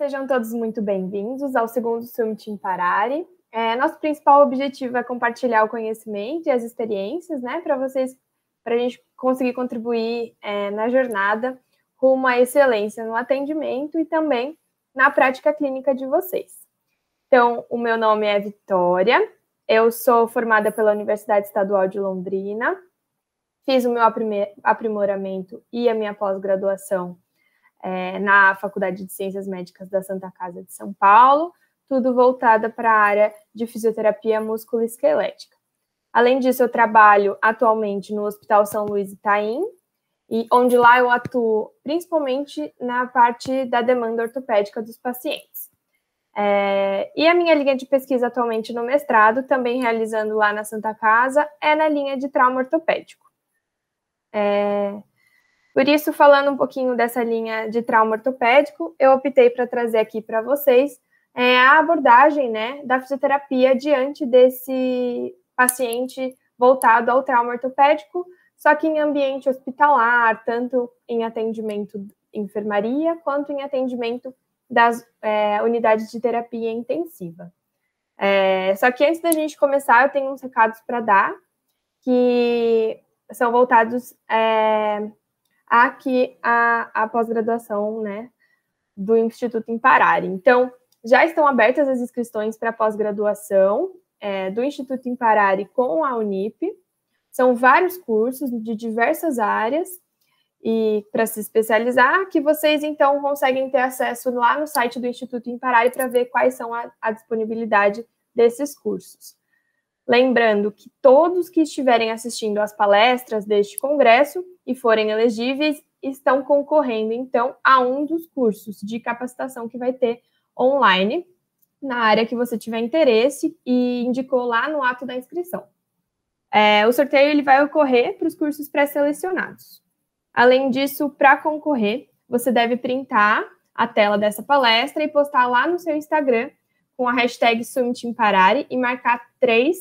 Sejam todos muito bem-vindos ao segundo Summit Imparare. Nosso principal objetivo é compartilhar o conhecimento e as experiências, né, para a gente conseguir contribuir na jornada rumo à excelência no atendimento e também na prática clínica de vocês. Então, o meu nome é Vitória, eu sou formada pela Universidade Estadual de Londrina, fiz o meu aprimoramento e a minha pós-graduação na Faculdade de Ciências Médicas da Santa Casa de São Paulo, tudo voltada para a área de fisioterapia musculoesquelética. Além disso, eu trabalho atualmente no Hospital São Luís Itaim, e onde lá eu atuo principalmente na parte da demanda ortopédica dos pacientes. E a minha linha de pesquisa atualmente no mestrado, também realizando lá na Santa Casa, é na linha de trauma ortopédico. Por isso, falando um pouquinho dessa linha de trauma ortopédico, eu optei para trazer aqui para vocês a abordagem, né, da fisioterapia diante desse paciente voltado ao trauma ortopédico, só que em ambiente hospitalar, tanto em atendimento em enfermaria, quanto em atendimento das unidades de terapia intensiva. Só que antes da gente começar, eu tenho uns recados para dar, que são voltados aqui a pós-graduação, né, do Instituto Imparare. Então, já estão abertas as inscrições para a pós-graduação do Instituto Imparare com a Unip. São vários cursos de diversas áreas e para se especializar, que vocês, então, conseguem ter acesso lá no site do Instituto Imparare para ver quais são a disponibilidade desses cursos. Lembrando que todos que estiverem assistindo às palestras deste congresso e forem elegíveis, estão concorrendo, então, a um dos cursos de capacitação que vai ter online, na área que você tiver interesse e indicou lá no ato da inscrição. O sorteio ele vai ocorrer para os cursos pré-selecionados. Além disso, para concorrer, você deve printar a tela dessa palestra e postar lá no seu Instagram com a hashtag Summit Imparare e marcar 3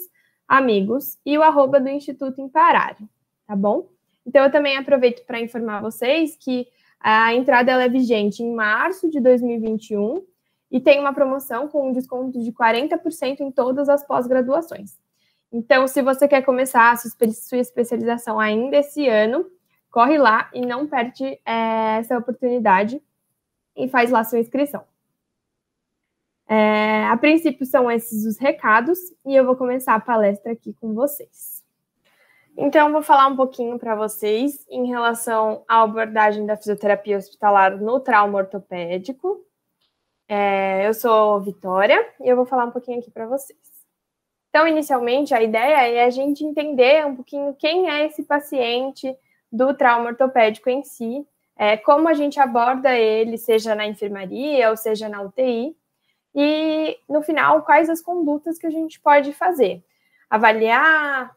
amigos e o @ do Instituto Imparare, tá bom? Então, eu também aproveito para informar vocês que a entrada ela é vigente em março de 2021 e tem uma promoção com um desconto de 40% em todas as pós-graduações. Então, se você quer começar a sua especialização ainda esse ano, corre lá e não perde essa oportunidade e faz lá sua inscrição. A princípio, são esses os recados e eu vou começar a palestra aqui com vocês. Então, vou falar um pouquinho para vocês em relação à abordagem da fisioterapia hospitalar no trauma ortopédico. Eu sou Vitória e eu vou falar um pouquinho aqui para vocês. Então, inicialmente, a ideia é a gente entender um pouquinho quem é esse paciente do trauma ortopédico em si, como a gente aborda ele, seja na enfermaria ou seja na UTI, e, no final, quais as condutas que a gente pode fazer. Avaliar,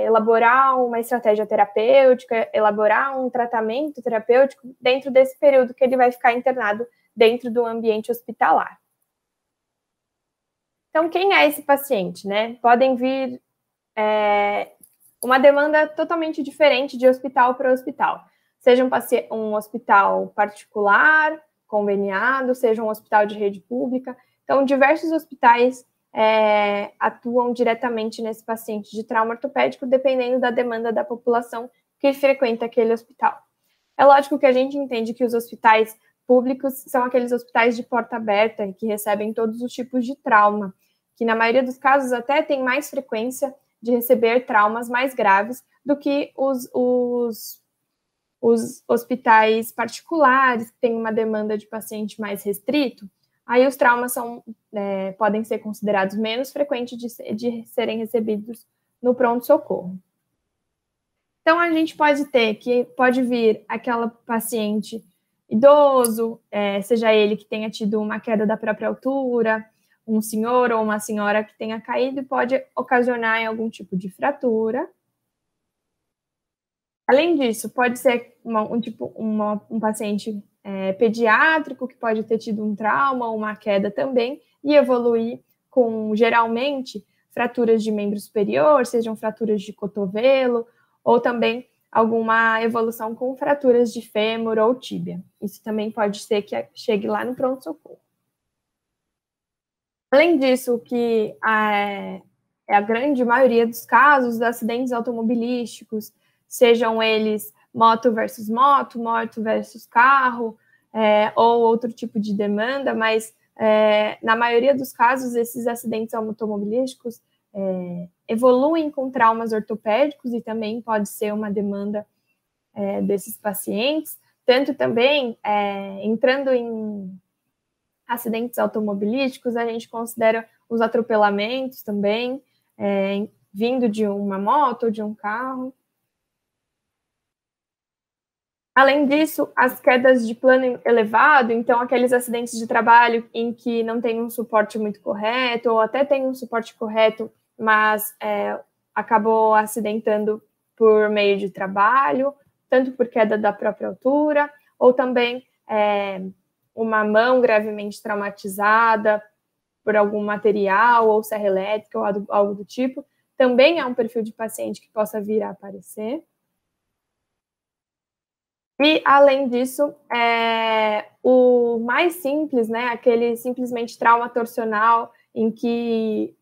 elaborar uma estratégia terapêutica, elaborar um tratamento terapêutico dentro desse período que ele vai ficar internado dentro do ambiente hospitalar. Então, quem é esse paciente, né? Podem vir uma demanda totalmente diferente de hospital para hospital. Seja um hospital particular, conveniado, seja um hospital de rede pública. Então, diversos hospitais atuam diretamente nesse paciente de trauma ortopédico, dependendo da demanda da população que frequenta aquele hospital. É lógico que a gente entende que os hospitais públicos são aqueles hospitais de porta aberta que recebem todos os tipos de trauma, que na maioria dos casos até tem mais frequência de receber traumas mais graves do que os hospitais particulares, que têm uma demanda de paciente mais restrito. Aí os traumas podem ser considerados menos frequentes de serem recebidos no pronto-socorro. Então, a gente pode vir aquela paciente idoso, seja ele que tenha tido uma queda da própria altura, um senhor ou uma senhora que tenha caído e pode ocasionar em algum tipo de fratura. Além disso, pode ser um paciente pediátrico que pode ter tido um trauma ou uma queda também e evoluir com, geralmente, fraturas de membro superior, sejam fraturas de cotovelo ou também alguma evolução com fraturas de fêmur ou tíbia. Isso também pode ser que chegue lá no pronto-socorro. Além disso, que é a grande maioria dos casos de acidentes automobilísticos, sejam eles moto versus moto, moto versus carro, ou outro tipo de demanda, mas na maioria dos casos, esses acidentes automobilísticos evoluem com traumas ortopédicos e também pode ser uma demanda desses pacientes, tanto também entrando em acidentes automobilísticos, a gente considera os atropelamentos também, vindo de uma moto ou de um carro. Além disso, as quedas de plano elevado, então aqueles acidentes de trabalho em que não tem um suporte muito correto, ou até tem um suporte correto, mas acabou acidentando por meio de trabalho, tanto por queda da própria altura, ou também uma mão gravemente traumatizada por algum material, ou serra elétrica, ou algo do tipo, também é um perfil de paciente que possa vir a aparecer. E, além disso, o mais simples, né, aquele simplesmente trauma torcional em que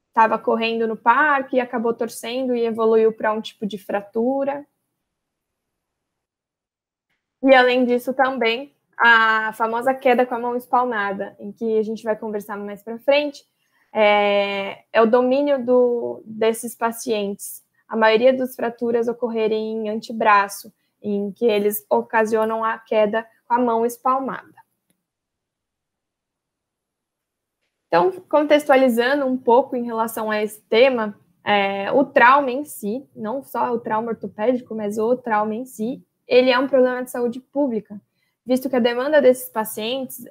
estava correndo no parque e acabou torcendo e evoluiu para um tipo de fratura. E, além disso, também a famosa queda com a mão espalmada, em que a gente vai conversar mais para frente, é o domínio desses pacientes. A maioria das fraturas ocorrerem em antebraço, em que eles ocasionam a queda com a mão espalmada. Então, contextualizando um pouco em relação a esse tema, o trauma em si, não só o trauma ortopédico, mas o trauma em si, ele é um problema de saúde pública, visto que a demanda desses pacientes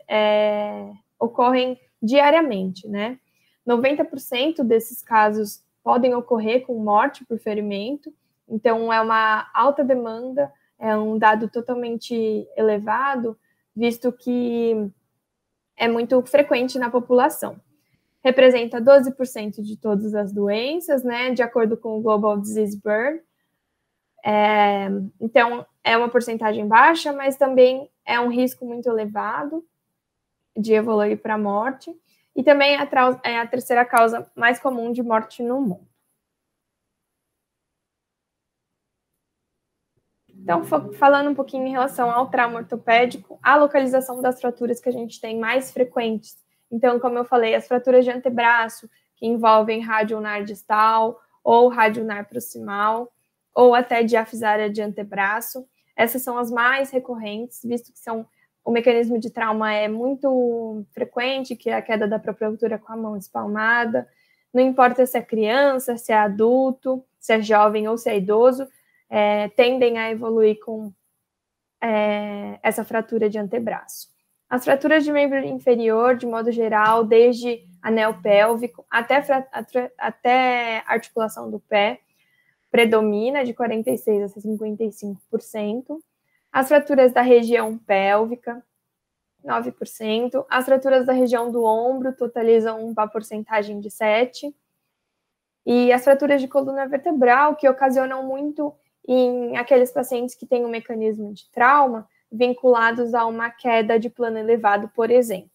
ocorrem diariamente, né? 90% desses casos podem ocorrer com morte por ferimento, então é uma alta demanda, é um dado totalmente elevado, visto que é muito frequente na população. Representa 12% de todas as doenças, né, de acordo com o Global Disease Burden. Então, é uma porcentagem baixa, mas também é um risco muito elevado de evoluir para a morte. E também é a terceira causa mais comum de morte no mundo. Então, falando um pouquinho em relação ao trauma ortopédico, a localização das fraturas que a gente tem mais frequentes. Então, como eu falei, as fraturas de antebraço, que envolvem rádio ulnar distal ou rádio ulnar proximal, ou até diafisária de antebraço. Essas são as mais recorrentes, visto que o mecanismo de trauma é muito frequente, que é a queda da própria altura com a mão espalmada. Não importa se é criança, se é adulto, se é jovem ou se é idoso, tendem a evoluir com essa fratura de antebraço. As fraturas de membro inferior, de modo geral, desde anel pélvico até articulação do pé, predomina de 46% a 55%. As fraturas da região pélvica, 9%. As fraturas da região do ombro totalizam uma porcentagem de 7%. E as fraturas de coluna vertebral, que ocasionam muito em aqueles pacientes que têm um mecanismo de trauma vinculados a uma queda de plano elevado, por exemplo.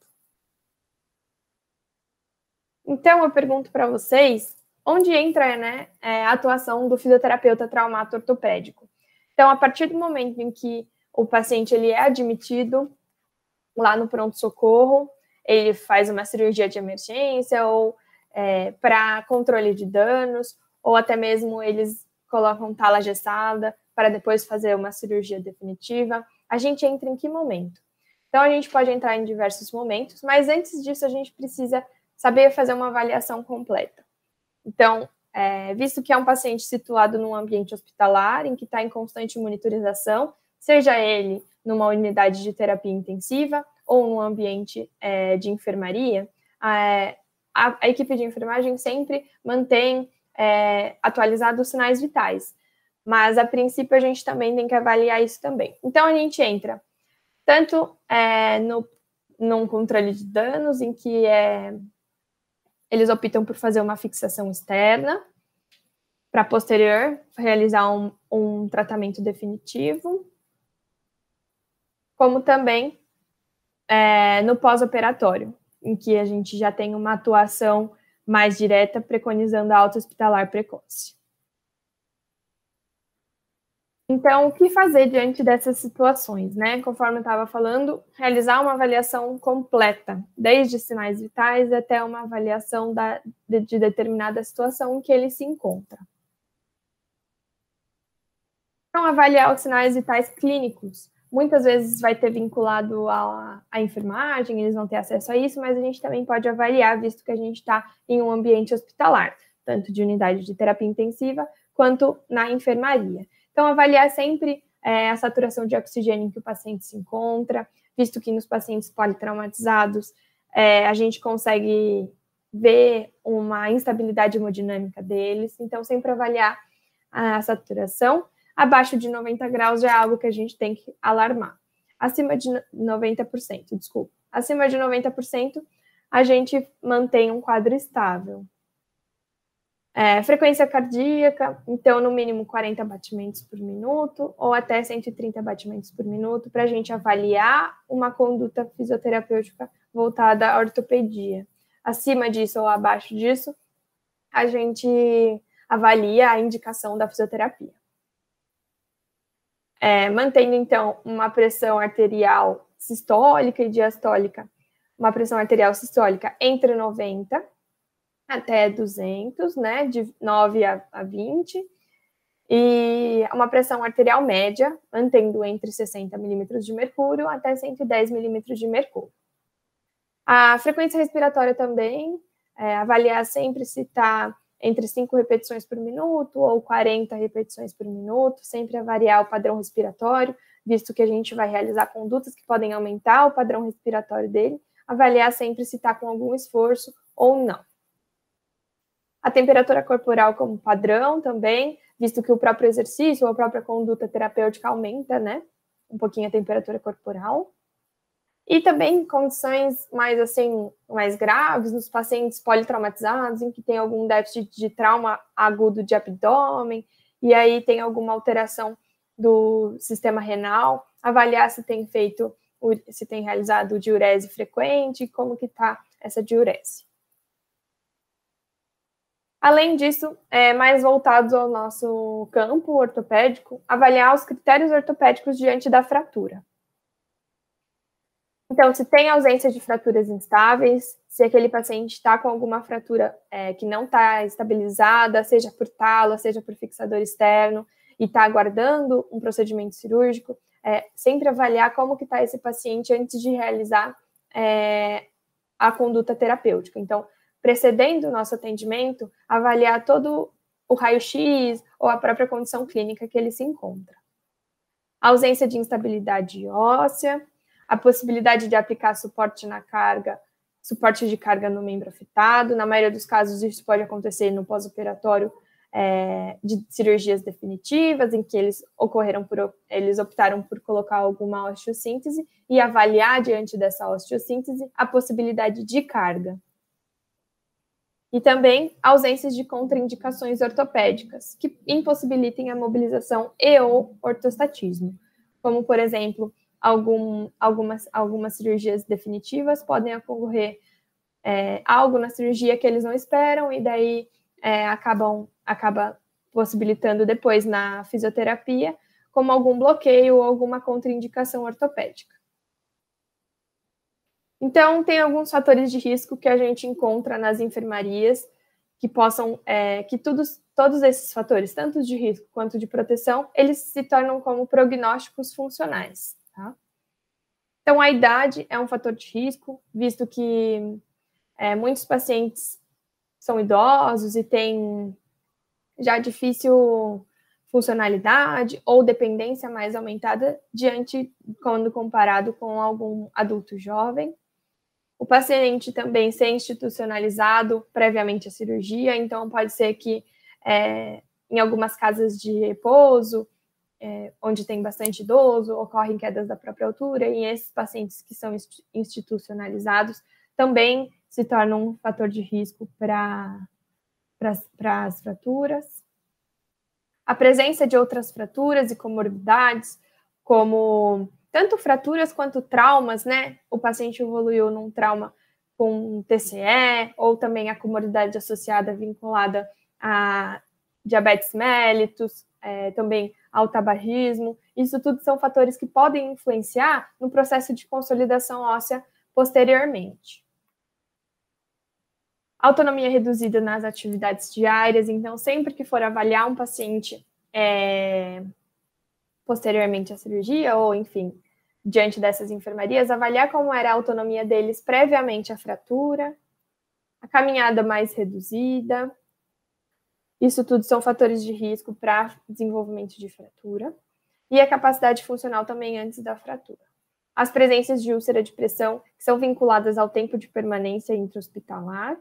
Então, eu pergunto para vocês, onde entra, né, a atuação do fisioterapeuta traumato ortopédico? Então, a partir do momento em que o paciente ele é admitido lá no pronto-socorro, ele faz uma cirurgia de emergência ou para controle de danos, ou até mesmo eles colocam tala gessada para depois fazer uma cirurgia definitiva. A gente entra em que momento? Então, a gente pode entrar em diversos momentos, mas antes disso, a gente precisa saber fazer uma avaliação completa. Então, visto que é um paciente situado num ambiente hospitalar, em que está em constante monitorização, seja ele numa unidade de terapia intensiva ou num ambiente de enfermaria, a equipe de enfermagem sempre mantém atualizados os sinais vitais. Mas, a princípio, a gente também tem que avaliar isso também. Então, a gente entra tanto num controle de danos, em que eles optam por fazer uma fixação externa, para posterior realizar um tratamento definitivo, como também no pós-operatório. em que a gente já tem uma atuação mais direta, preconizando a alta hospitalar precoce. Então, o que fazer diante dessas situações, né? Conforme eu estava falando, realizar uma avaliação completa, desde sinais vitais até uma avaliação de determinada situação em que ele se encontra. Então, avaliar os sinais vitais clínicos. Muitas vezes vai ter vinculado à enfermagem, eles vão ter acesso a isso, mas a gente também pode avaliar, visto que a gente está em um ambiente hospitalar, tanto de unidade de terapia intensiva, quanto na enfermaria. Então, avaliar sempre a saturação de oxigênio em que o paciente se encontra, visto que nos pacientes politraumatizados, a gente consegue ver uma instabilidade hemodinâmica deles, então sempre avaliar a saturação. Abaixo de 90 graus já é algo que a gente tem que alarmar. Acima de 90%, desculpa. Acima de 90%, a gente mantém um quadro estável. Frequência cardíaca, então, no mínimo 40 batimentos por minuto ou até 130 batimentos por minuto, para a gente avaliar uma conduta fisioterapêutica voltada à ortopedia. Acima disso ou abaixo disso, a gente avalia a indicação da fisioterapia. Mantendo, então, uma pressão arterial sistólica e diastólica, uma pressão arterial sistólica entre 90 até 200, né, de 9 a 20, e uma pressão arterial média, mantendo entre 60 milímetros de mercúrio até 110 milímetros de mercúrio. A frequência respiratória também, avaliar sempre se está entre 5 repetições por minuto ou 40 repetições por minuto, sempre avaliar o padrão respiratório, visto que a gente vai realizar condutas que podem aumentar o padrão respiratório dele, avaliar sempre se está com algum esforço ou não. A temperatura corporal como padrão também, visto que o próprio exercício ou a própria conduta terapêutica aumenta, né, um pouquinho a temperatura corporal. E também condições mais graves nos pacientes politraumatizados, em que tem algum déficit de trauma agudo de abdômen, e aí tem alguma alteração do sistema renal, avaliar se tem realizado diurese frequente, como que está essa diurese. Além disso, mais voltados ao nosso campo ortopédico, avaliar os critérios ortopédicos diante da fratura. Então, se tem ausência de fraturas instáveis, se aquele paciente está com alguma fratura que não está estabilizada, seja por tala, seja por fixador externo, e está aguardando um procedimento cirúrgico, sempre avaliar como que está esse paciente antes de realizar a conduta terapêutica. Então, precedendo o nosso atendimento, avaliar todo o raio-x ou a própria condição clínica que ele se encontra. A ausência de instabilidade óssea, a possibilidade de aplicar suporte de carga no membro afetado. Na maioria dos casos, isso pode acontecer no pós-operatório de cirurgias definitivas, em que eles optaram por colocar alguma osteossíntese e avaliar, diante dessa osteossíntese, a possibilidade de carga. E também ausências de contraindicações ortopédicas, que impossibilitem a mobilização e ou ortostatismo, como, por exemplo, algumas cirurgias definitivas podem ocorrer algo na cirurgia que eles não esperam e daí acaba possibilitando depois na fisioterapia, como algum bloqueio ou alguma contraindicação ortopédica. Então, tem alguns fatores de risco que a gente encontra nas enfermarias que possam, todos esses fatores, tanto de risco quanto de proteção, eles se tornam como prognósticos funcionais. Tá? Então, a idade é um fator de risco, visto que muitos pacientes são idosos e têm já difícil funcionalidade ou dependência mais aumentada quando comparado com algum adulto jovem. O paciente também ser institucionalizado previamente à cirurgia, então pode ser que em algumas casas de repouso, onde tem bastante idoso, ocorrem quedas da própria altura, e esses pacientes que são institucionalizados também se tornam um fator de risco para as fraturas. A presença de outras fraturas e comorbidades, como tanto fraturas quanto traumas, né? O paciente evoluiu num trauma com TCE, ou também a comorbidade associada vinculada a diabetes mellitus, também ao tabagismo. Isso tudo são fatores que podem influenciar no processo de consolidação óssea posteriormente. Autonomia reduzida nas atividades diárias, então sempre que for avaliar um paciente posteriormente à cirurgia, ou enfim, diante dessas enfermarias, avaliar como era a autonomia deles previamente à fratura, a caminhada mais reduzida. Isso tudo são fatores de risco para desenvolvimento de fratura. E a capacidade funcional também antes da fratura. As presenças de úlcera de pressão, que são vinculadas ao tempo de permanência intra-hospitalar,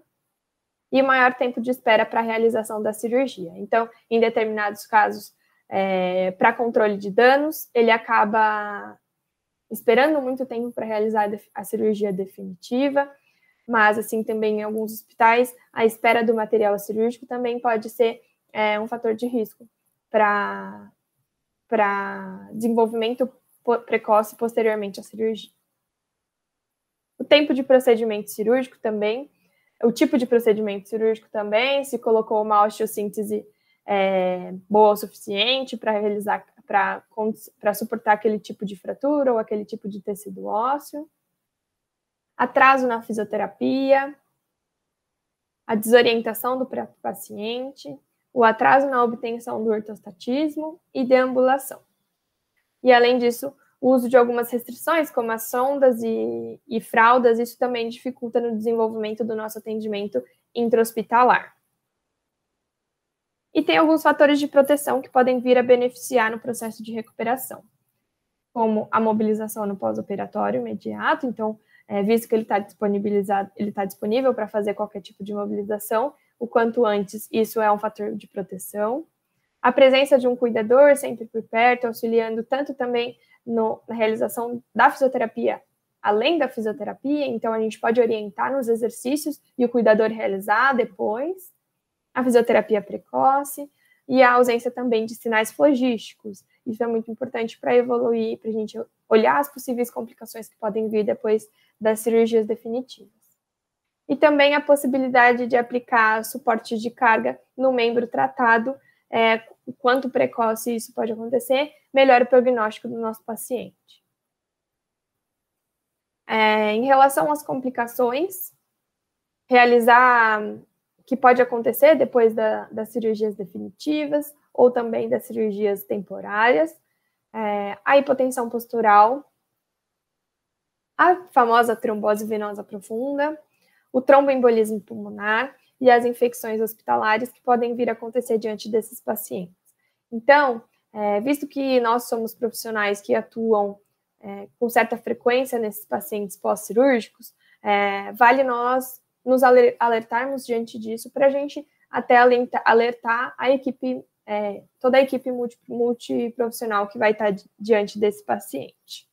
e o maior tempo de espera para a realização da cirurgia. Então, em determinados casos, para controle de danos, ele acaba esperando muito tempo para realizar a cirurgia definitiva, mas, assim, também em alguns hospitais, a espera do material cirúrgico também pode ser um fator de risco para desenvolvimento precoce posteriormente à cirurgia. O tempo de procedimento cirúrgico também, o tipo de procedimento cirúrgico também, se colocou uma osteossíntese boa o suficiente para realizar, para suportar aquele tipo de fratura ou aquele tipo de tecido ósseo. Atraso na fisioterapia, a desorientação do paciente, o atraso na obtenção do ortostatismo e deambulação. E, além disso, o uso de algumas restrições, como as sondas e fraldas, isso também dificulta no desenvolvimento do nosso atendimento intra-hospitalar. E tem alguns fatores de proteção que podem vir a beneficiar no processo de recuperação, como a mobilização no pós-operatório imediato, então, visto que ele está disponível para fazer qualquer tipo de mobilização, o quanto antes, isso é um fator de proteção. A presença de um cuidador sempre por perto, auxiliando tanto também na realização da fisioterapia, além da fisioterapia, então a gente pode orientar nos exercícios e o cuidador realizar depois. A fisioterapia precoce e a ausência também de sinais flogísticos. Isso é muito importante para evoluir, para a gente olhar as possíveis complicações que podem vir depois das cirurgias definitivas. E também a possibilidade de aplicar suporte de carga no membro tratado, o quanto precoce isso pode acontecer, melhora o prognóstico do nosso paciente. Em relação às complicações, que pode acontecer depois das cirurgias definitivas ou também das cirurgias temporárias, a hipotensão postural, a famosa trombose venosa profunda, o tromboembolismo pulmonar e as infecções hospitalares que podem vir a acontecer diante desses pacientes. Então, visto que nós somos profissionais que atuam com certa frequência nesses pacientes pós-cirúrgicos, vale nós nos alertarmos diante disso para a gente até alertar a equipe, toda a equipe multiprofissional que vai estar diante desse paciente.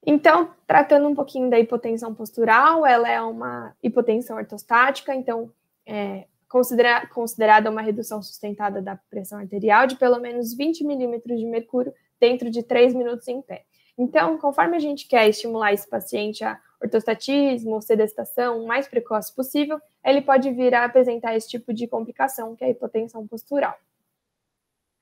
Então, tratando um pouquinho da hipotensão postural, ela é uma hipotensão ortostática, então considerada uma redução sustentada da pressão arterial de pelo menos 20 milímetros de mercúrio dentro de 3 minutos em pé. Então, conforme a gente quer estimular esse paciente a ortostatismo ou sedestação o mais precoce possível, ele pode vir a apresentar esse tipo de complicação, que é a hipotensão postural.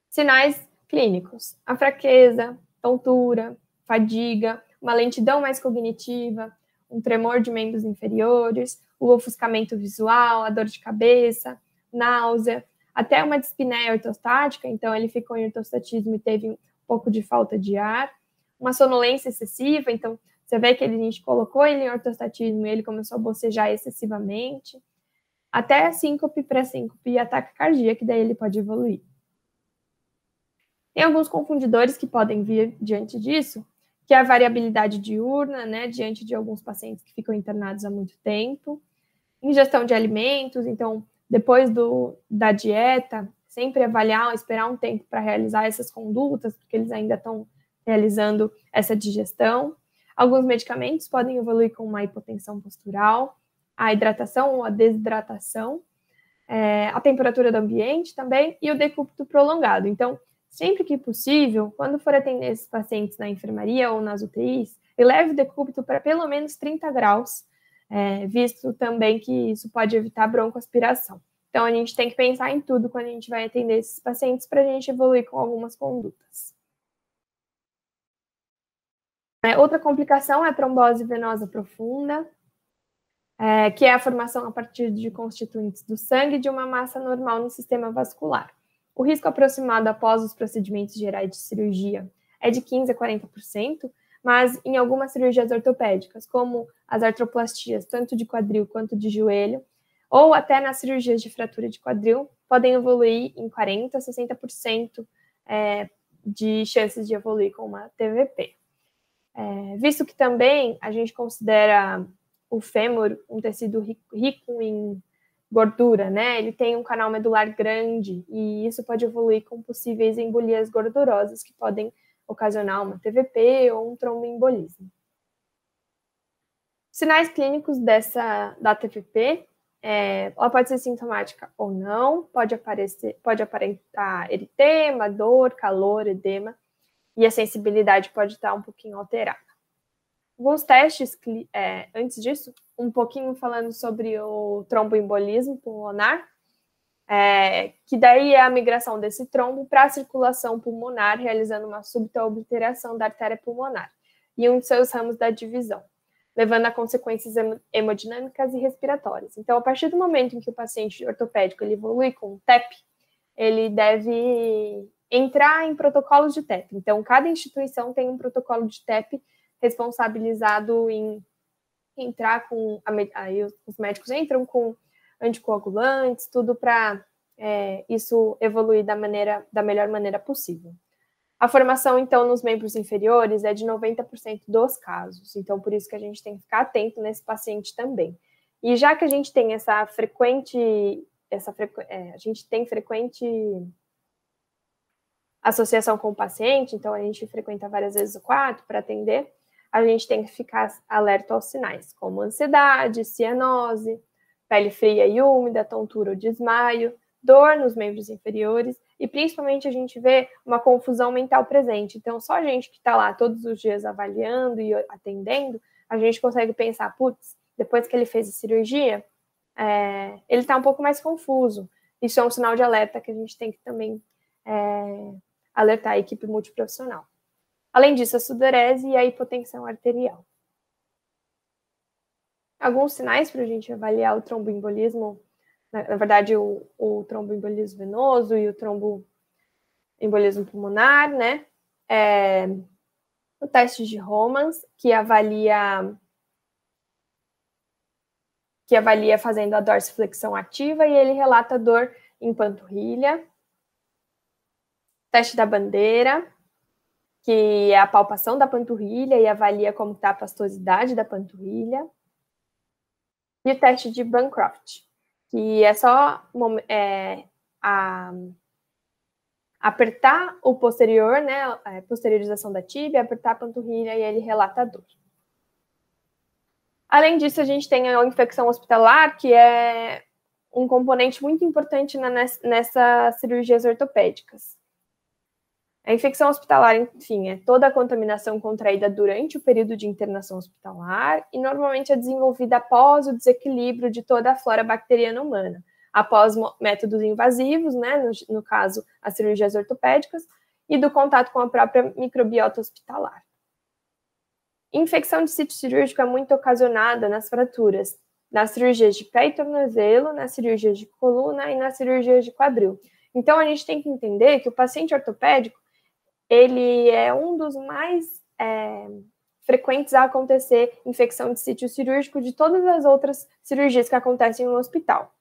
Sinais clínicos: a fraqueza, tontura, fadiga, uma lentidão mais cognitiva, um tremor de membros inferiores, o ofuscamento visual, a dor de cabeça, náusea, até uma dispneia ortostática, então ele ficou em ortostatismo e teve um pouco de falta de ar, uma sonolência excessiva, então você vê que a gente colocou ele em ortostatismo e ele começou a bocejar excessivamente, até síncope, pré-síncope e ataque cardíaco, que daí ele pode evoluir. Tem alguns confundidores que podem vir diante disso, que é a variabilidade diurna, né, diante de alguns pacientes que ficam internados há muito tempo, ingestão de alimentos, então, depois da dieta, sempre avaliar, esperar um tempo para realizar essas condutas, porque eles ainda estão realizando essa digestão. Alguns medicamentos podem evoluir com uma hipotensão postural, a hidratação ou a desidratação, a temperatura do ambiente também e o decúbito prolongado. Então, sempre que possível, quando for atender esses pacientes na enfermaria ou nas UTIs, eleve o decúbito para pelo menos 30 graus, visto também que isso pode evitar broncoaspiração. Então, a gente tem que pensar em tudo quando a gente vai atender esses pacientes para a gente evoluir com algumas condutas. Outra complicação é a trombose venosa profunda, que é a formação a partir de constituintes do sangue de uma massa normal no sistema vascular. O risco aproximado após os procedimentos gerais de cirurgia é de 15% a 40%, mas em algumas cirurgias ortopédicas, como as artroplastias, tanto de quadril quanto de joelho, ou até nas cirurgias de fratura de quadril, podem evoluir em 40% a 60% de chances de evoluir com uma TVP. Visto que também a gente considera o fêmur um tecido rico em gordura, né? Ele tem um canal medular grande e isso pode evoluir com possíveis embolias gordurosas que podem ocasionar uma TVP ou um tromboembolismo. Sinais clínicos da TVP, ela pode ser sintomática ou não, pode aparentar eritema, dor, calor, edema, e a sensibilidade pode estar um pouquinho alterada. Alguns testes, antes disso, um pouquinho falando sobre o tromboembolismo pulmonar, que daí é a migração desse trombo para a circulação pulmonar, realizando uma súbita obliteração da artéria pulmonar e um de seus ramos da divisão, levando a consequências hemodinâmicas e respiratórias. Então, a partir do momento em que o paciente ortopédico ele evolui com TEP, ele deve entrar em protocolos de TEP. Então, cada instituição tem um protocolo de TEP responsabilizado em entrar com... Aí os médicos entram com anticoagulantes, tudo para isso evoluir da melhor maneira possível. A formação, então, nos membros inferiores é de 90% dos casos. Então, por isso que a gente tem que ficar atento nesse paciente também. E já que a gente tem frequente associação com o paciente, então a gente frequenta várias vezes o quarto para atender, a gente tem que ficar alerta aos sinais, como ansiedade, cianose, pele fria e úmida, tontura ou desmaio, dor nos membros inferiores, e principalmente a gente vê uma confusão mental presente. Então, só a gente que está lá todos os dias avaliando e atendendo, a gente consegue pensar, putz, depois que ele fez a cirurgia, ele está um pouco mais confuso. Isso é um sinal de alerta que a gente tem que também alertar a equipe multiprofissional. Além disso, a sudorese e a hipotensão arterial. Alguns sinais para a gente avaliar o tromboembolismo, na verdade, o tromboembolismo venoso e o tromboembolismo pulmonar, né? O teste de Romans, que avalia fazendo a dorsiflexão ativa e ele relata dor em panturrilha. Teste da bandeira, que é a palpação da panturrilha e avalia como está a pastosidade da panturrilha. E o teste de Bancroft, que é só apertar o posterior, né, a posteriorização da tíbia, apertar a panturrilha e ele relata a dor. Além disso, a gente tem a infecção hospitalar, que é um componente muito importante nessas cirurgias ortopédicas. A infecção hospitalar, enfim, é toda a contaminação contraída durante o período de internação hospitalar e normalmente é desenvolvida após o desequilíbrio de toda a flora bacteriana humana, após métodos invasivos, né, no caso, as cirurgias ortopédicas, e do contato com a própria microbiota hospitalar. Infecção de sítio cirúrgico é muito ocasionada nas fraturas, nas cirurgias de pé e tornozelo, nas cirurgias de coluna e nas cirurgias de quadril. Então, a gente tem que entender que o paciente ortopédico, ele é um dos mais frequentes a acontecer infecção de sítio cirúrgico de todas as outras cirurgias que acontecem no hospital.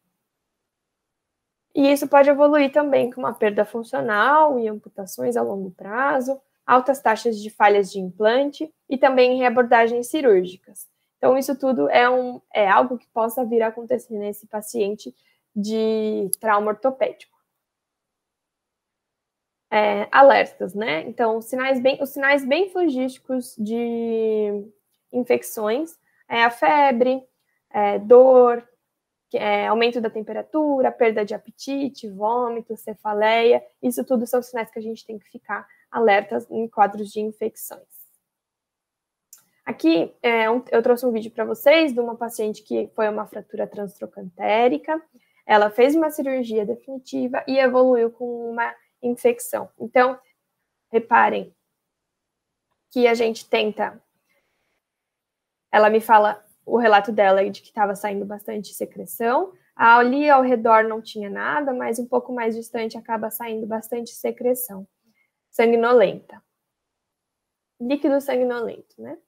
E isso pode evoluir também com uma perda funcional e amputações a longo prazo, altas taxas de falhas de implante e também reabordagens cirúrgicas. Então, isso tudo é algo que possa vir a acontecer nesse paciente de trauma ortopédico. Alertas, né? Então, os sinais bem flagísticos de infecções é a febre, dor, aumento da temperatura, perda de apetite, vômito, cefaleia. Isso tudo são sinais que a gente tem que ficar alertas em quadros de infecções. Aqui eu trouxe um vídeo para vocês de uma paciente que foi uma fratura transtrocantérica. Ela fez uma cirurgia definitiva e evoluiu com uma infecção. Então, reparem que a gente tenta... Ela me fala o relato dela de que estava saindo bastante secreção. Ali ao redor não tinha nada, mas um pouco mais distante acaba saindo bastante secreção sanguinolenta. Líquido sanguinolento, né?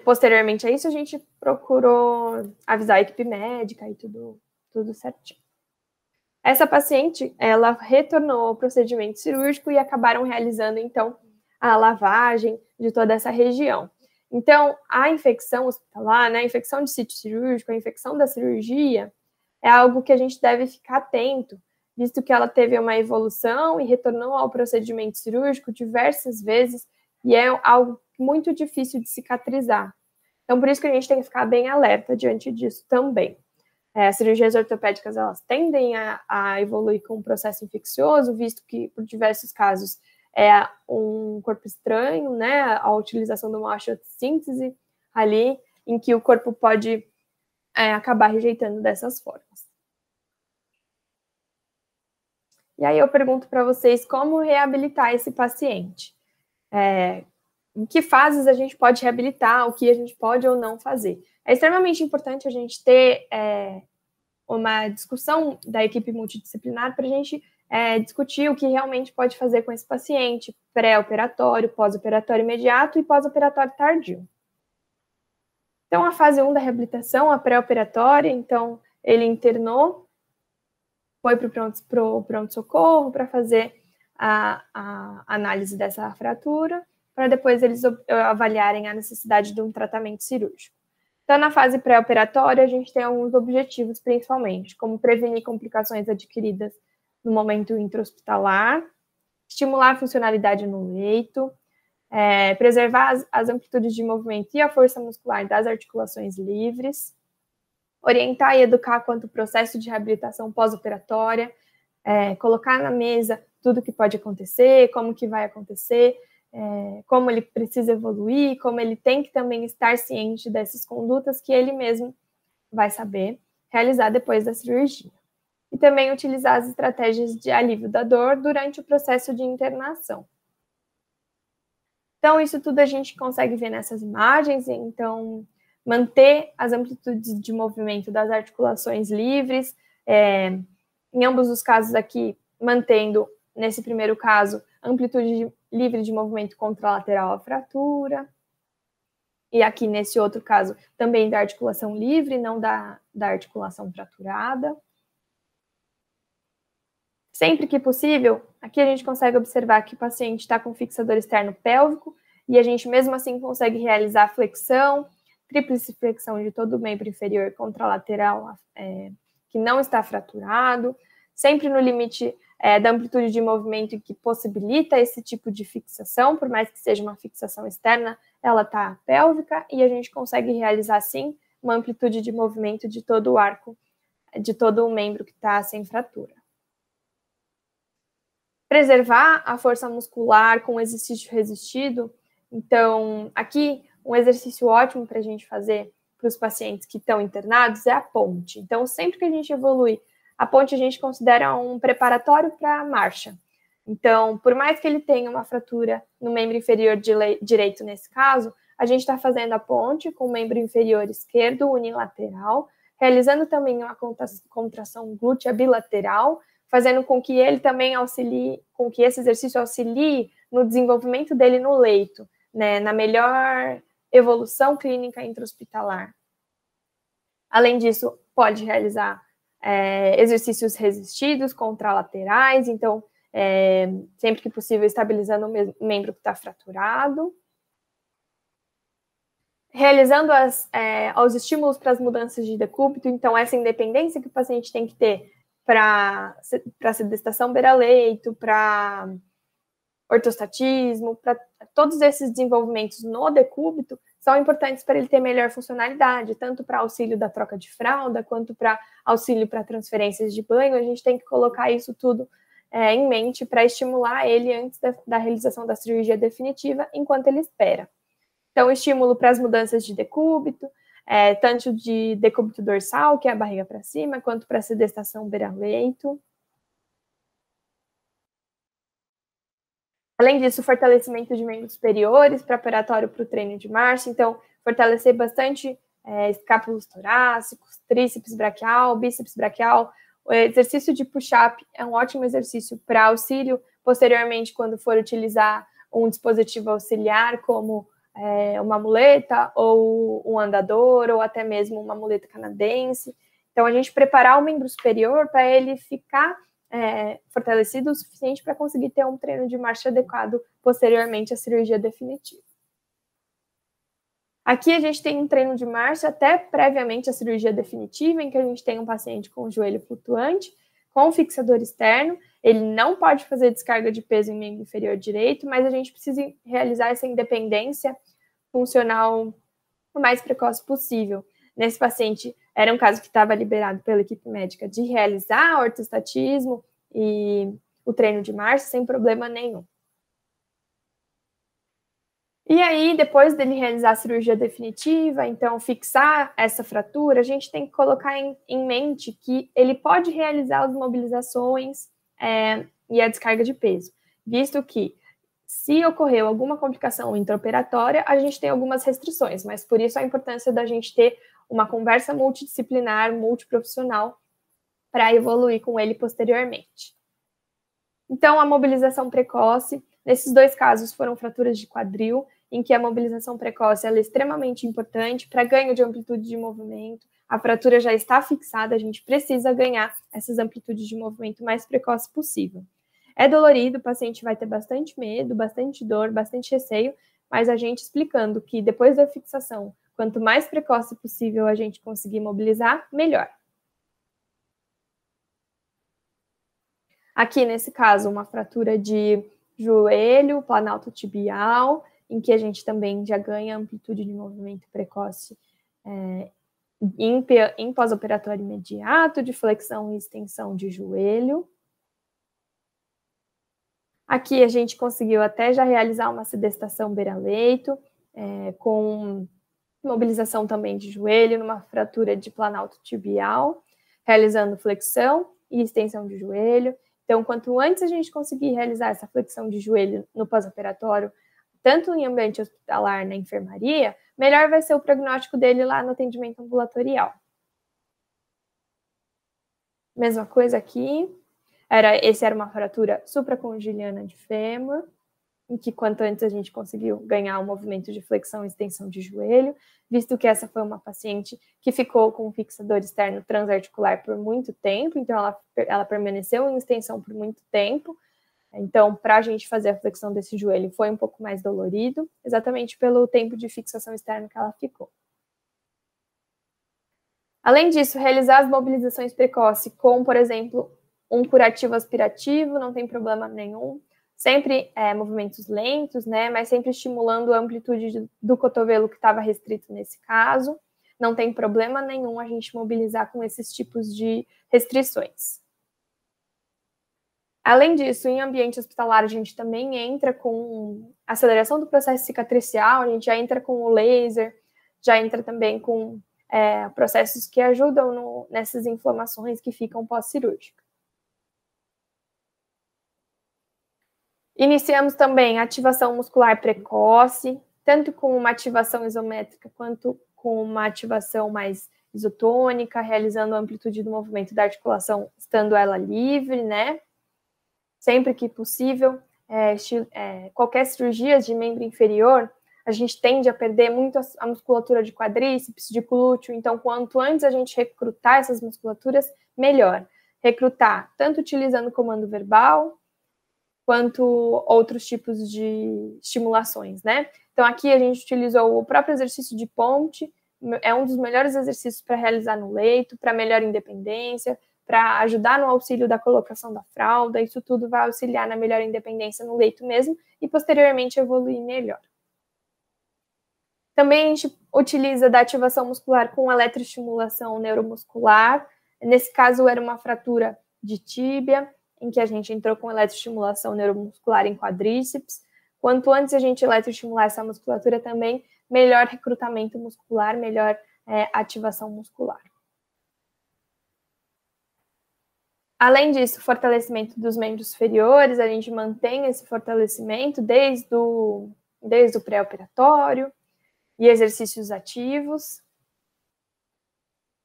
Posteriormente a isso, a gente procurou avisar a equipe médica e tudo certinho. Essa paciente, ela retornou ao procedimento cirúrgico e acabaram realizando, então, a lavagem de toda essa região. Então, a infecção hospitalar, né, a infecção de sítio cirúrgico, a infecção da cirurgia, é algo que a gente deve ficar atento, visto que ela teve uma evolução e retornou ao procedimento cirúrgico diversas vezes, e é algo muito difícil de cicatrizar. Então, por isso que a gente tem que ficar bem alerta diante disso também. As cirurgias ortopédicas, elas tendem a evoluir com um processo infeccioso, visto que, por diversos casos, é um corpo estranho, né, a utilização de uma osteossíntese ali, em que o corpo pode acabar rejeitando dessas formas. E aí eu pergunto para vocês como reabilitar esse paciente. Em que fases a gente pode reabilitar, o que a gente pode ou não fazer. É extremamente importante a gente ter uma discussão da equipe multidisciplinar para a gente discutir o que realmente pode fazer com esse paciente, pré-operatório, pós-operatório imediato e pós-operatório tardio. Então, a fase 1 da reabilitação, a pré-operatória, então, ele internou, foi para o pronto-socorro para fazer a análise dessa fratura, para depois eles avaliarem a necessidade de um tratamento cirúrgico. Então, na fase pré-operatória, a gente tem alguns objetivos, principalmente, como prevenir complicações adquiridas no momento intra-hospitalar, estimular a funcionalidade no leito, preservar as amplitudes de movimento e a força muscular das articulações livres, orientar e educar quanto ao processo de reabilitação pós-operatória, colocar na mesa tudo que pode acontecer, como que vai acontecer, como ele precisa evoluir, como ele tem que também estar ciente dessas condutas que ele mesmo vai saber realizar depois da cirurgia. E também utilizar as estratégias de alívio da dor durante o processo de internação. Então, isso tudo a gente consegue ver nessas imagens, então, manter as amplitudes de movimento das articulações livres, em ambos os casos aqui, mantendo, nesse primeiro caso, amplitude livre de movimento contralateral à fratura, e aqui nesse outro caso, também da articulação livre, não da articulação fraturada. Sempre que possível, aqui a gente consegue observar que o paciente está com fixador externo pélvico e a gente mesmo assim consegue realizar flexão, tríplice flexão de todo o membro inferior contralateral que não está fraturado, sempre no limite da amplitude de movimento que possibilita esse tipo de fixação, por mais que seja uma fixação externa, ela está pélvica e a gente consegue realizar, sim, uma amplitude de movimento de todo o arco, de todo o membro que está sem fratura. Preservar a força muscular com exercício resistido. Então, aqui, um exercício ótimo para a gente fazer para os pacientes que estão internados é a ponte. Então, sempre que a gente evolui, a ponte a gente considera um preparatório para a marcha. Então, por mais que ele tenha uma fratura no membro inferior direito nesse caso, a gente está fazendo a ponte com o membro inferior esquerdo unilateral, realizando também uma contração glútea bilateral, fazendo com que ele também auxilie, com que esse exercício auxilie no desenvolvimento dele no leito, né, na melhor evolução clínica intra-hospitalar. Além disso, pode realizar exercícios resistidos, contralaterais, então, sempre que possível, estabilizando o membro que está fraturado. Realizando os estímulos para as mudanças de decúbito, então, essa independência que o paciente tem que ter para sedestação beira-leito, para ortostatismo, para todos esses desenvolvimentos no decúbito são importantes para ele ter melhor funcionalidade, tanto para auxílio da troca de fralda, quanto para auxílio para transferências de banho. A gente tem que colocar isso tudo em mente para estimular ele antes da realização da cirurgia definitiva, enquanto ele espera. Então, estímulo para as mudanças de decúbito, tanto de decúbito dorsal, que é a barriga para cima, quanto para a sedestação beira-leito. Além disso, fortalecimento de membros superiores, preparatório para o treino de marcha. Então, fortalecer bastante escápulos torácicos, tríceps braquial, bíceps braquial. O exercício de push-up é um ótimo exercício para auxílio, posteriormente, quando for utilizar um dispositivo auxiliar, como uma muleta, ou um andador, ou até mesmo uma muleta canadense. Então, a gente preparar o membro superior para ele ficar fortalecido o suficiente para conseguir ter um treino de marcha adequado posteriormente à cirurgia definitiva. Aqui a gente tem um treino de marcha até previamente à cirurgia definitiva, em que a gente tem um paciente com o joelho flutuante, com um fixador externo. Ele não pode fazer descarga de peso em membro inferior direito, mas a gente precisa realizar essa independência funcional o mais precoce possível. Nesse paciente, era um caso que estava liberado pela equipe médica de realizar ortostatismo e o treino de marcha sem problema nenhum. E aí, depois dele realizar a cirurgia definitiva, então fixar essa fratura, a gente tem que colocar em mente que ele pode realizar as mobilizações e a descarga de peso, visto que se ocorreu alguma complicação intraoperatória, a gente tem algumas restrições, mas por isso a importância da gente ter uma conversa multidisciplinar, multiprofissional, para evoluir com ele posteriormente. Então, a mobilização precoce, nesses dois casos foram fraturas de quadril, em que a mobilização precoce é extremamente importante para ganho de amplitude de movimento. A fratura já está fixada, a gente precisa ganhar essas amplitudes de movimento o mais precoce possível. É dolorido, o paciente vai ter bastante medo, bastante dor, bastante receio, mas a gente explicando que depois da fixação, quanto mais precoce possível a gente conseguir mobilizar, melhor. Aqui, nesse caso, uma fratura de joelho, planalto tibial, em que a gente também já ganha amplitude de movimento precoce em pós-operatório imediato, de flexão e extensão de joelho. Aqui a gente conseguiu até já realizar uma sedestação beira-leito, com mobilização também de joelho, numa fratura de planalto tibial, realizando flexão e extensão de joelho. Então, quanto antes a gente conseguir realizar essa flexão de joelho no pós-operatório, tanto em ambiente hospitalar, na enfermaria, melhor vai ser o prognóstico dele lá no atendimento ambulatorial. Mesma coisa aqui. Essa era uma fratura supracondiliana de fêmur, em que quanto antes a gente conseguiu ganhar um movimento de flexão e extensão de joelho, visto que essa foi uma paciente que ficou com um fixador externo transarticular por muito tempo, então ela permaneceu em extensão por muito tempo. Então, para a gente fazer a flexão desse joelho foi um pouco mais dolorido, exatamente pelo tempo de fixação externa que ela ficou. Além disso, realizar as mobilizações precoces com, por exemplo, um curativo aspirativo, não tem problema nenhum. Sempre movimentos lentos, né? Mas sempre estimulando a amplitude do cotovelo que estava restrito nesse caso. Não tem problema nenhum a gente mobilizar com esses tipos de restrições. Além disso, em ambiente hospitalar, a gente também entra com aceleração do processo cicatricial, a gente já entra com o laser, já entra também com processos que ajudam nessas inflamações que ficam pós-cirúrgicas. Iniciamos também a ativação muscular precoce, tanto com uma ativação isométrica quanto com uma ativação mais isotônica, realizando a amplitude do movimento da articulação, estando ela livre, né? Sempre que possível, qualquer cirurgia de membro inferior, a gente tende a perder muito a musculatura de quadríceps, de glúteo, então quanto antes a gente recrutar essas musculaturas, melhor. Recrutar, tanto utilizando comando verbal, quanto outros tipos de estimulações, né? Então, aqui a gente utilizou o próprio exercício de ponte, é um dos melhores exercícios para realizar no leito, para melhor independência, para ajudar no auxílio da colocação da fralda, isso tudo vai auxiliar na melhor independência no leito mesmo e, posteriormente, evoluir melhor. Também a gente utiliza da ativação muscular com eletroestimulação neuromuscular, nesse caso era uma fratura de tíbia, em que a gente entrou com eletroestimulação neuromuscular em quadríceps. Quanto antes a gente eletroestimular essa musculatura também, melhor recrutamento muscular, melhor ativação muscular. Além disso, fortalecimento dos membros superiores, a gente mantém esse fortalecimento desde o pré-operatório e exercícios ativos.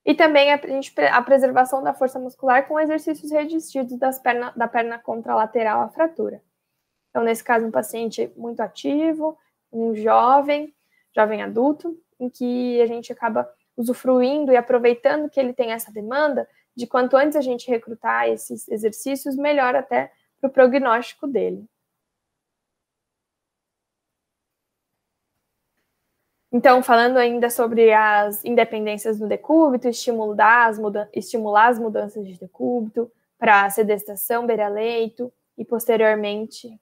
E também a preservação da força muscular com exercícios resistidos da perna contralateral à fratura. Então, nesse caso, um paciente muito ativo, um jovem adulto, em que a gente acaba usufruindo e aproveitando que ele tem essa demanda, de quanto antes a gente recrutar esses exercícios, melhor até para o prognóstico dele. Então, falando ainda sobre as independências do decúbito, estimular as mudanças de decúbito para sedestação beira-leito e, posteriormente,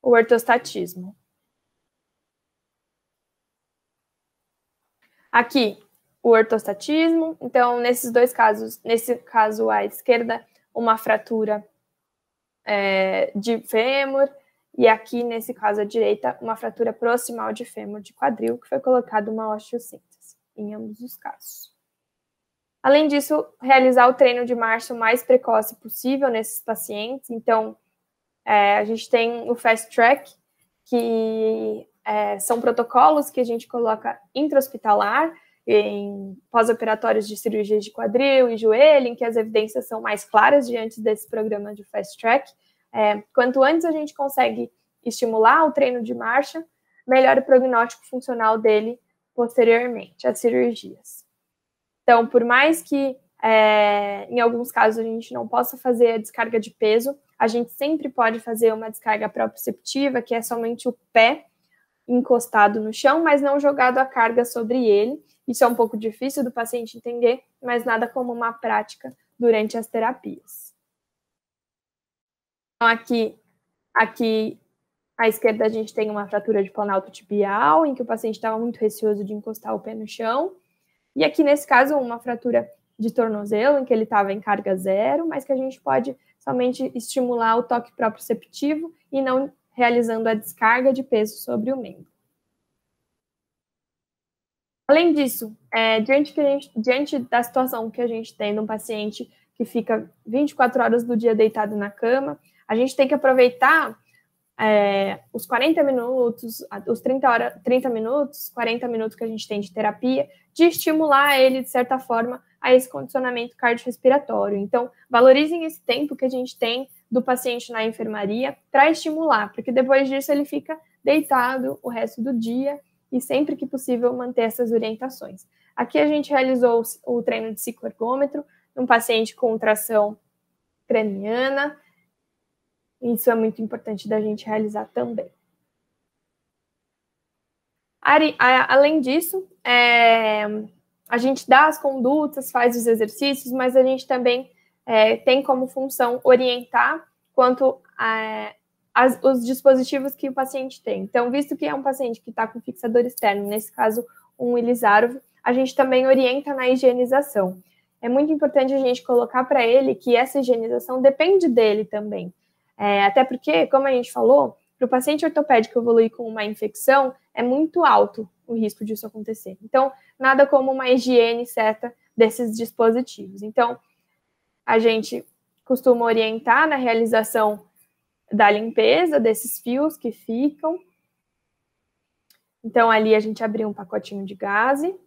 o ortostatismo. Aqui, o ortostatismo. Então, nesses dois casos, nesse caso à esquerda, uma fratura de fêmur, e aqui, nesse caso à direita, uma fratura proximal de fêmur de quadril, que foi colocada uma osteossíntese, em ambos os casos. Além disso, realizar o treino de marcha o mais precoce possível nesses pacientes. Então, a gente tem o Fast Track, que são protocolos que a gente coloca intra-hospitalar, em pós-operatórios de cirurgias de quadril e joelho, em que as evidências são mais claras diante desse programa de Fast Track. Quanto antes a gente consegue estimular o treino de marcha, melhor o prognóstico funcional dele posteriormente às cirurgias. Então, por mais que em alguns casos a gente não possa fazer a descarga de peso, a gente sempre pode fazer uma descarga proprioceptiva, que é somente o pé encostado no chão, mas não jogado a carga sobre ele. Isso é um pouco difícil do paciente entender, mas nada como uma prática durante as terapias. Então, aqui à esquerda a gente tem uma fratura de planalto tibial, em que o paciente estava muito receoso de encostar o pé no chão. E aqui, nesse caso, uma fratura de tornozelo, em que ele estava em carga zero, mas que a gente pode somente estimular o toque proprioceptivo e não realizando a descarga de peso sobre o membro. Além disso, diante da situação que a gente tem de um paciente que fica 24 horas do dia deitado na cama, a gente tem que aproveitar os 40 minutos, os 30 minutos, 40 minutos que a gente tem de terapia, de estimular ele, de certa forma, a esse condicionamento cardiorrespiratório. Então, valorizem esse tempo que a gente tem do paciente na enfermaria para estimular, porque depois disso ele fica deitado o resto do dia e sempre que possível manter essas orientações. Aqui a gente realizou o treino de cicloergômetro num paciente com tração craniana. Isso é muito importante da gente realizar também. Além disso, a gente dá as condutas, faz os exercícios, mas a gente também tem como função orientar quanto os dispositivos que o paciente tem. Então, visto que é um paciente que está com fixador externo, nesse caso, um Ilizarov, a gente também orienta na higienização. É muito importante a gente colocar para ele que essa higienização depende dele também. Até porque, como a gente falou, para o paciente ortopédico evoluir com uma infecção, é muito alto o risco disso acontecer. Então, nada como uma higiene certa desses dispositivos. Então, a gente costuma orientar na realização da limpeza desses fios que ficam. Então, ali a gente abriu um pacotinho de gaze,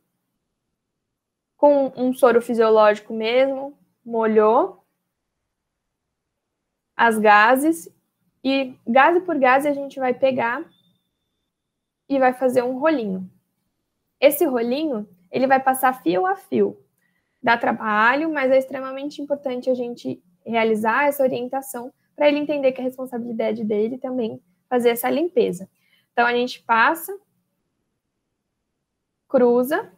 com um soro fisiológico mesmo, molhou as gases, e gase por gase a gente vai pegar e vai fazer um rolinho. Esse rolinho, ele vai passar fio a fio. Dá trabalho, mas é extremamente importante a gente realizar essa orientação para ele entender que a responsabilidade dele também fazer essa limpeza. Então, a gente passa, cruza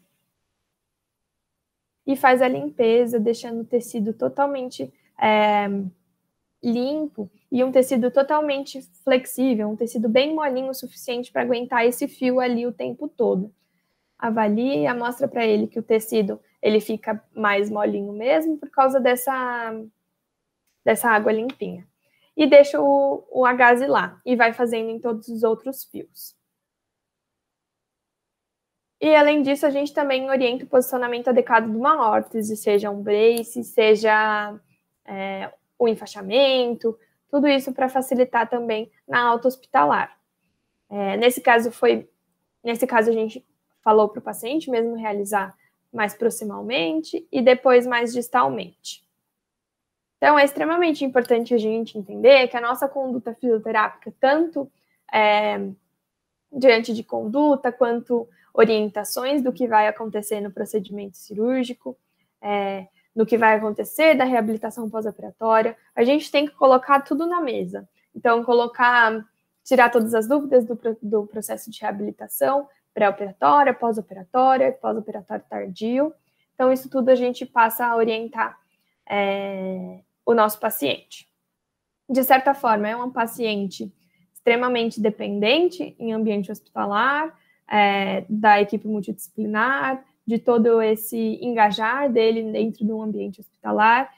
e faz a limpeza, deixando o tecido totalmente limpo e um tecido totalmente flexível, um tecido bem molinho o suficiente para aguentar esse fio ali o tempo todo. Avalia, mostra para ele que o tecido ele fica mais molinho mesmo por causa dessa água limpinha. E deixa o agaze lá, e vai fazendo em todos os outros fios. E, além disso, a gente também orienta o posicionamento adequado de uma órtese, seja um brace, seja o enfaixamento, tudo isso para facilitar também na alta hospitalar. Nesse caso, a gente falou para o paciente mesmo realizar mais proximalmente e depois mais distalmente. Então, é extremamente importante a gente entender que a nossa conduta fisioterápica, tanto diante de conduta, quanto orientações do que vai acontecer no procedimento cirúrgico, no que vai acontecer da reabilitação pós-operatória, a gente tem que colocar tudo na mesa. Então, tirar todas as dúvidas do processo de reabilitação, pré-operatória, pós-operatória tardio. Então, isso tudo a gente passa a orientar o nosso paciente. De certa forma, é um paciente extremamente dependente em ambiente hospitalar, da equipe multidisciplinar, de todo esse engajar dele dentro de um ambiente hospitalar.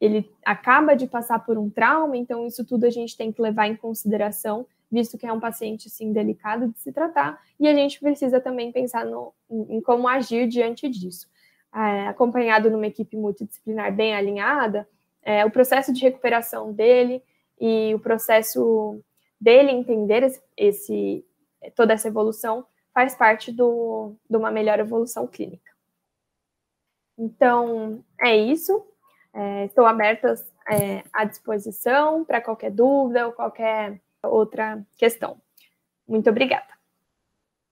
Ele acaba de passar por um trauma, então isso tudo a gente tem que levar em consideração, visto que é um paciente, assim, delicado de se tratar, e a gente precisa também pensar em como agir diante disso. Acompanhado numa equipe multidisciplinar bem alinhada, o processo de recuperação dele e o processo dele entender toda essa evolução faz parte de uma melhor evolução clínica. Então, é isso. Estou aberta à disposição para qualquer dúvida ou qualquer outra questão. Muito obrigada.